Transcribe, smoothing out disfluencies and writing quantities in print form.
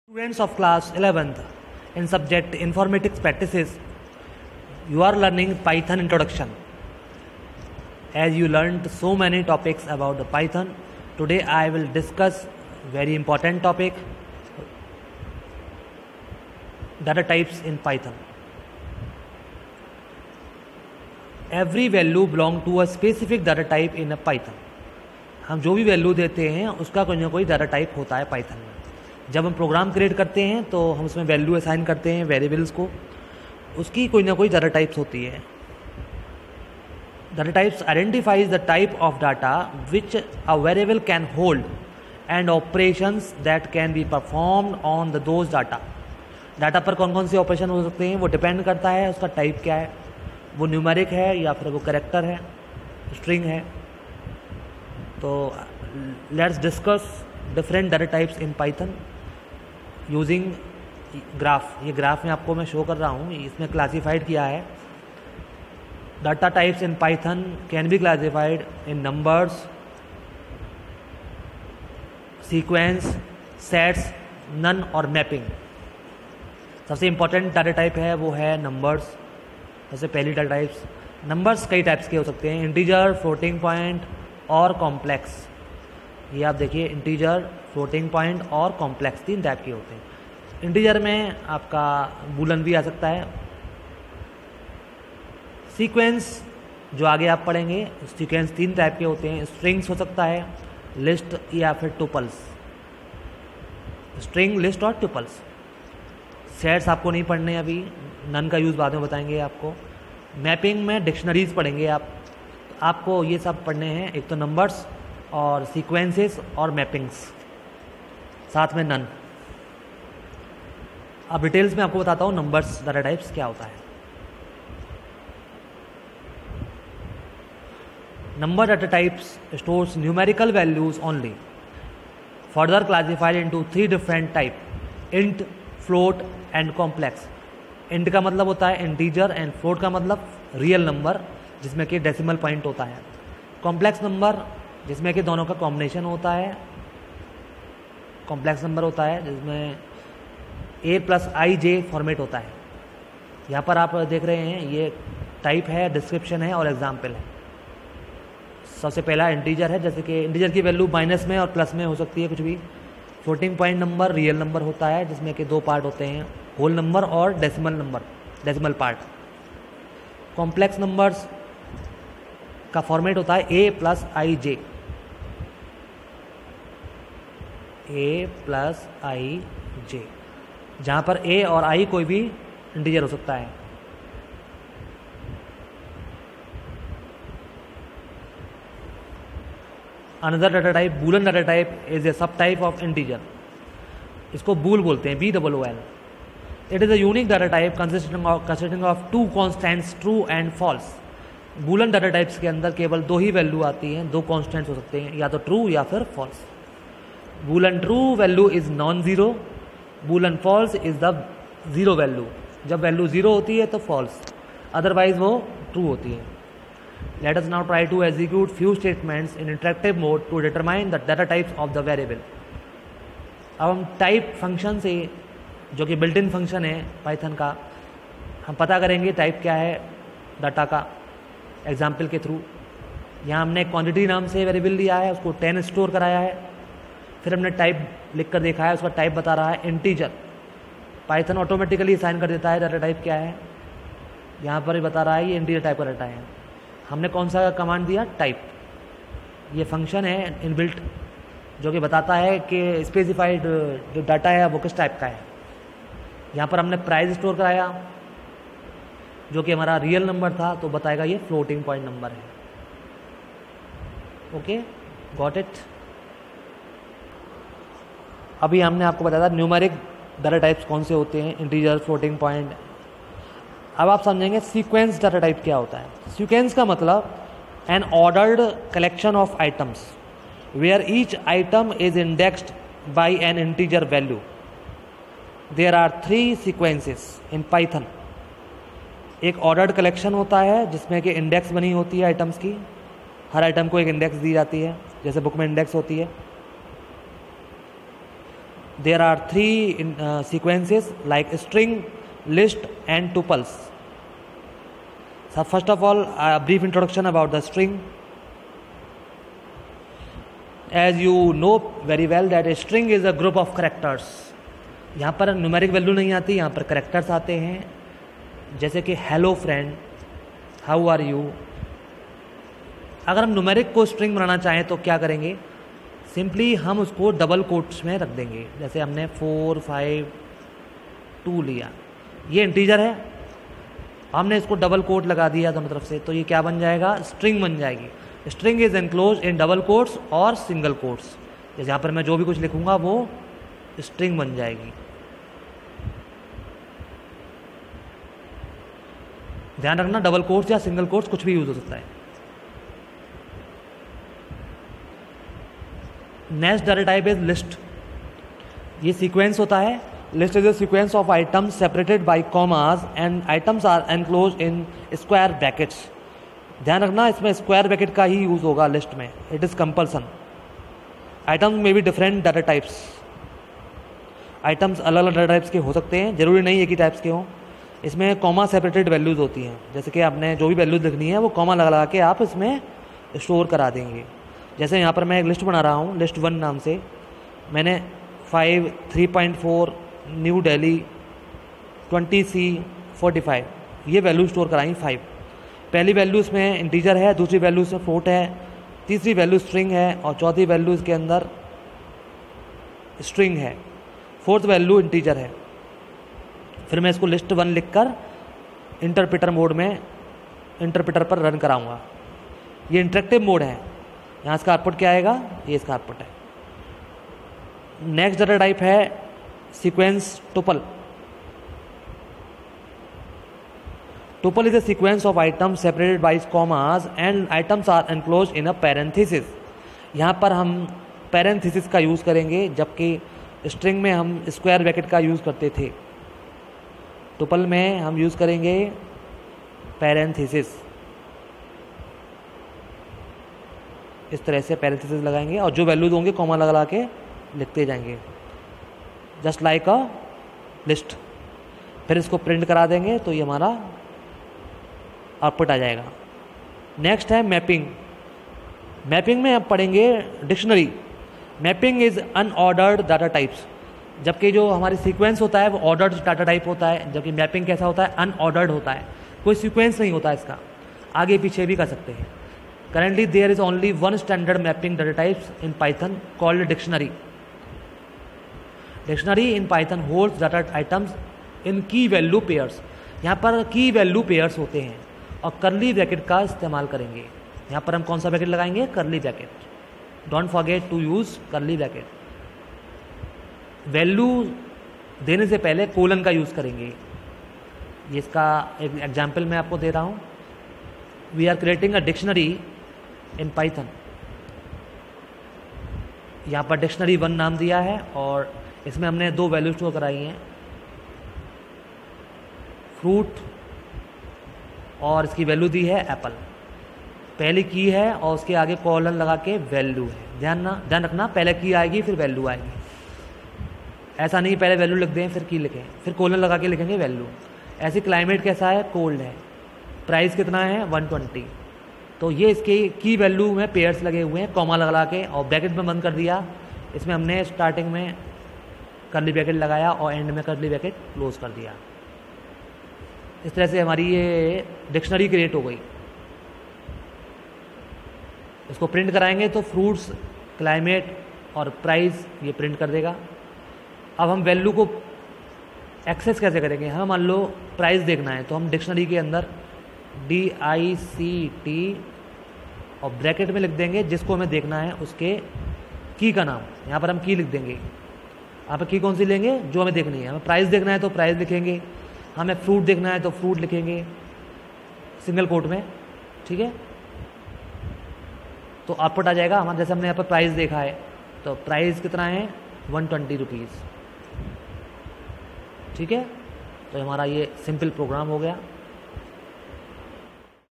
Students of class 11th in subject Informatics Practices, you are learning Python introduction. As you learned so many topics about the Python, today I will discuss very important topic, data types in Python. Every value belong to a specific data type in a Python. हम जो भी value देते हैं उसका कोई ना कोई data type होता है पाइथन में. जब हम प्रोग्राम क्रिएट करते हैं तो हम उसमें वैल्यू असाइन करते हैं वेरिएबल्स को, उसकी कोई ना कोई डाटा टाइप्स होती है. Data types identifies the type of data which a variable can hold and operations that can be performed on the those data. Data पर कौन कौन से ऑपरेशन हो सकते हैं वो डिपेंड करता है उसका टाइप क्या है, वो न्यूमेरिक है या फिर वो कैरेक्टर है, स्ट्रिंग है. तो let's discuss different data types in Python using graph. ये ग्राफ में आपको मैं शो कर रहा हूँ, इसमें क्लासिफाइड किया है. Data types in Python can be classified in numbers, sequence, sets, none और मैपिंग. सबसे इंपॉर्टेंट डाटा टाइप है वो है नंबर्स. सबसे पहली डाटा टाइप्स. नंबर्स कई टाइप्स के हो सकते हैं, इंटीजर, फ्लोटिंग पॉइंट और कॉम्प्लेक्स. ये आप देखिए, इंटीजर, फ्लोटिंग पॉइंट और कॉम्प्लेक्स तीन टाइप के होते हैं. इंटीजर में आपका बूलन भी आ सकता है. सीक्वेंस जो आगे आप पढ़ेंगे, सीक्वेंस तीन टाइप के होते हैं. स्ट्रिंग्स हो सकता है, लिस्ट या फिर टुपल्स. स्ट्रिंग, लिस्ट और टुपल्स. सेट्स आपको नहीं पढ़ने अभी, नन का यूज़ बाद में बताएंगे आपको. मैपिंग में डिक्शनरीज पढ़ेंगे आपको ये सब पढ़ने हैं. एक तो नंबर्स और सीक्वेंसेस और मैपिंग्स, साथ में नन. अब डिटेल्स में आपको बताता हूँ नंबर्स डाटा टाइप्स क्या होता है. Number data types stores numerical values only, further classified into 3 different type: int, float and complex. Int का मतलब होता है इंटीजर एंड फ्लोट का मतलब रियल नंबर जिसमें कि डेसिमल पॉइंट होता है. कॉम्प्लेक्स नंबर जिसमें कि दोनों का कॉम्बिनेशन होता है. कॉम्प्लेक्स नंबर होता है जिसमें a+ij फॉर्मेट होता है. यहाँ पर आप देख रहे हैं ये टाइप है, डिस्क्रिप्शन है और एग्जाम्पल है. सबसे पहला इंटीजर है, जैसे कि इंटीजर की वैल्यू माइनस में और प्लस में हो सकती है कुछ भी. Floating point number real number होता है जिसमें कि 2 पार्ट होते हैं, होल नंबर और decimal number, decimal part. Complex numbers का फॉर्मेट होता है a+ij. a+ij, जहाँ पर a और i कोई भी इंटीजर हो सकता है. Another data type, Boolean data type, is a sub type of integer. इसको बूल बोलते हैं, BOOL. It is a unique data type consisting of 2 constants, true and false. Boolean data types के अंदर केवल 2 ही वैल्यू आती हैं, 2 कॉन्स्टेंट्स हो सकते हैं, या तो ट्रू या फिर false. Boolean true value is non zero, Boolean false is the zero value. जब वैल्यू ज़ीरो होती है तो फॉल्स, अदरवाइज वो ट्रू होती है. Let us now try to execute few statements in interactive mode to determine the data types of the variable. अब हम type function से, जो कि बिल्ट इन फंक्शन है पाइथन का, हम पता करेंगे टाइप क्या है डाटा का एग्जाम्पल के थ्रू. यहाँ हमने क्वांटिटी नाम से वेरिएबल लिया है, उसको 10 स्टोर कराया है. फिर हमने टाइप लिख कर देखा है, उसका टाइप बता रहा है इंटीजर. पाइथन ऑटोमेटिकली असाइन कर देता है डाटा टाइप क्या है. यहाँ पर ही बता रहा है ये इंटीजर टाइप का डाटा है. हमने कौन सा कमांड दिया, टाइप. ये फंक्शन है इनबिल्ट जो कि बताता है कि स्पेसिफाइड जो डाटा है वो किस टाइप का है. यहाँ पर हमने प्राइस स्टोर कराया जो कि हमारा रियल नंबर था, तो बताएगा ये फ्लोटिंग पॉइंट नंबर है. Okay, got it. अभी हमने आपको बताया था न्यूमेरिक डाटा टाइप्स कौन से होते हैं, इंटीजर, फ्लोटिंग पॉइंट. अब आप समझेंगे सीक्वेंस डाटा टाइप क्या होता है. सीक्वेंस का मतलब an ordered collection of items where each item is indexed by an integer value. There are 3 sequences in Python. एक ऑर्डर्ड कलेक्शन होता है जिसमें कि इंडेक्स बनी होती है आइटम्स की. हर आइटम को एक इंडेक्स दी जाती है, जैसे बुक में इंडेक्स होती है. there are three sequences like string, list and tuples. So first of all, a brief introduction about the string. As you know very well that a string is a group of characters. यहाँ पर numeric value नहीं आती, यहाँ पर characters आते हैं, जैसे कि hello friend, how are you. अगर हम न्यूमेरिक को स्ट्रिंग बनाना चाहें तो क्या करेंगे, सिंपली हम उसको डबल कोट्स में रख देंगे। जैसे हमने 4 5 2 लिया, ये इंटीजर है, हमने इसको डबल कोट लगा दिया दोनों तरफ से, तो ये क्या बन जाएगा, स्ट्रिंग बन जाएगी। String is enclose in double quotes और सिंगल कोट्स। जैसे यहाँ पर मैं जो भी कुछ लिखूंगा वो स्ट्रिंग बन जाएगी। ध्यान रखना, डबल कोट्स या सिंगल कोट्स कुछ भी यूज हो सकता है। Next data type is list. ये सीक्वेंस होता है। List is a sequence of items separated by commas and items are enclose in square brackets. ध्यान रखना, इसमें स्क्वायर ब्रैकेट का ही यूज होगा लिस्ट में, इट इज कंपल्सन। आइटम्स में भी डिफरेंट डाटा टाइप्स, आइटम्स अलग अलग डाटा टाइप्स के हो सकते हैं, जरूरी नहीं एक ही टाइप्स के हों। इसमें कॉमा सेपरेटेड वैल्यूज़ होती हैं, जैसे कि आपने जो भी वैल्यूज़ लिखनी है वो कॉमा लगा के आप इसमें स्टोर करा देंगे। जैसे यहाँ पर मैं एक लिस्ट बना रहा हूँ, लिस्ट 1 नाम से। मैंने 5 3.4 न्यू दिल्ली 20C 45 ये वैल्यू स्टोर कराई 5। पहली वैल्यू इसमें इंटीजर है, दूसरी वैल्यू इसमें फ्लोट है, तीसरी वैल्यू स्ट्रिंग है और चौथी वैल्यू इसके अंदर स्ट्रिंग है, फोर्थ वैल्यू इंटीजर है। फिर मैं इसको लिस्ट 1 लिखकर इंटरप्रेटर मोड में इंटरप्रेटर पर रन कराऊंगा। ये इंटरेक्टिव मोड है। यहाँ इसका आउटपुट क्या आएगा, ये इसका आउटपुट है। नेक्स्ट डाटा टाइप है sequence tuple. Tuple is a sequence of items separated by commas and items are enclosed in a parenthesis। यहाँ पर हम parenthesis का यूज़ करेंगे, जबकि स्ट्रिंग में हम स्क्वायर ब्रैकेट का यूज़ करते थे। टुपल में हम यूज़ करेंगे parenthesis। इस तरह से parenthesis लगाएंगे और जो वैल्यूज होंगे कॉमा लगा के लिखते जाएंगे, जस्ट लाइक अ लिस्ट। फिर इसको प्रिंट करा देंगे तो ये हमारा आउटपुट आ जाएगा। नेक्स्ट है मैपिंग। मैपिंग में आप पढ़ेंगे dictionary. Mapping is unordered data types. जबकि जो हमारी सीक्वेंस होता है वो ऑर्डर्ड डाटा टाइप होता है, जबकि मैपिंग कैसा होता है, अनऑर्डर्ड होता है। कोई सीक्वेंस नहीं होता इसका, आगे पीछे भी कर सकते हैं। Currently there is only one standard mapping data types in Python called dictionary. Dictionary in Python holds data items in key value pairs. यहाँ पर की वैल्यू पेयर्स होते हैं और कर्ली ब्रैकेट का इस्तेमाल करेंगे। यहाँ पर हम कौन सा ब्रैकेट लगाएंगे, curly bracket. Don't forget to use curly bracket. Value देने से पहले कोलन का यूज करेंगे। ये इसका एक एग्जाम्पल मैं आपको दे रहा हूँ। We are creating a dictionary in Python. यहाँ पर डिक्शनरी 1 नाम दिया है और इसमें हमने 2 वैल्यू स्टोर कराई हैं, फ्रूट और इसकी वैल्यू दी है एप्पल। पहली की है और उसके आगे कॉलन लगा के वैल्यू है। ध्यान रखना, पहले की आएगी फिर वैल्यू आएगी। ऐसा नहीं पहले वैल्यू लिख दें फिर की लिखें, फिर कॉलन लगा के लिखेंगे वैल्यू। ऐसे क्लाइमेट कैसा है, कोल्ड है। प्राइस कितना है, 120। तो ये इसके की वैल्यू में पेयर्स लगे हुए हैं, कॉमा लगा के और ब्रैकेट में बंद कर दिया। इसमें हमने स्टार्टिंग में कर्ली ब्रैकेट लगाया और एंड में कर्ली ब्रैकेट क्लोज कर दिया। इस तरह से हमारी ये डिक्शनरी क्रिएट हो गई। इसको प्रिंट कराएंगे तो फ्रूट्स, क्लाइमेट और प्राइस ये प्रिंट कर देगा। अब हम वैल्यू को एक्सेस कैसे करेंगे, हमें मान लो प्राइस देखना है तो हम डिक्शनरी के अंदर DICT और ब्रैकेट में लिख देंगे जिसको हमें देखना है उसके की का नाम। यहाँ पर हम की लिख देंगे। यहाँ पर की कौन सी लेंगे, जो हमें देखनी है। हमें प्राइस देखना है तो प्राइस लिखेंगे, हमें फ्रूट देखना है तो फ्रूट लिखेंगे सिंगल कोट में, ठीक है। तो आउटपुट आ जाएगा हमारा। जैसे हमने यहाँ पर प्राइस देखा है तो प्राइस कितना है, 120 रुपीज़, ठीक है। तो हमारा ये सिंपल प्रोग्राम हो गया।